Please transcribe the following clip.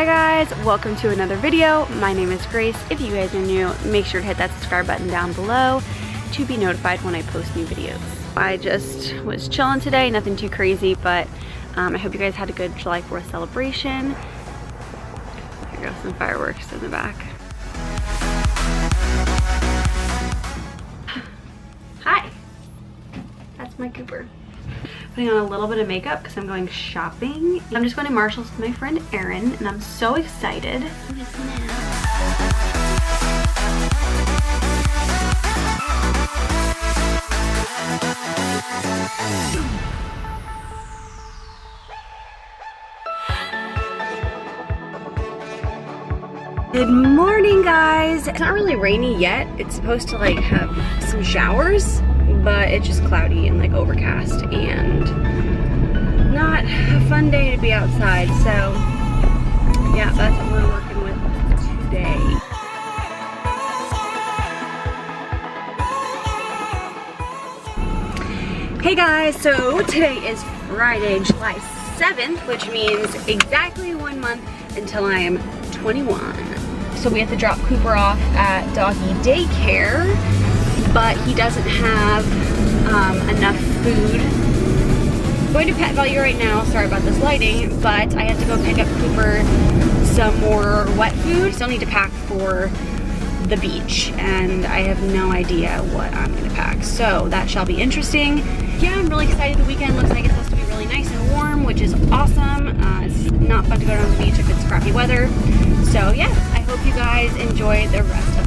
Hi guys, welcome to another video. My name is Grace. If you guys are new, make sure to hit that subscribe button down below to be notified when I post new videos. I just was chilling today, nothing too crazy, but I hope you guys had a good July 4th celebration. There go, some fireworks in the back. Hi, that's my Cooper. Putting on a little bit of makeup because I'm going shopping. I'm just going to Marshall's with my friend Erin, and I'm so excited. Good morning, guys. It's not really rainy yet. It's supposed to like have some showers, but it's just cloudy and like overcast and not a fun day to be outside. So yeah, that's what we're working with today. Hey guys, so today is Friday, July 7th, which means exactly 1 month until I am 21. So we have to drop Cooper off at doggy daycare, but he doesn't have enough food. I'm going to Pet Value right now, sorry about this lighting, but I have to go pick up Cooper some more wet food. Still need to pack for the beach, and I have no idea what I'm gonna pack. So that shall be interesting. Yeah, I'm really excited. The weekend looks like it's supposed to be really nice and warm, which is awesome. It's not fun to go down to the beach if it's crappy weather. So yeah, I hope you guys enjoy the rest of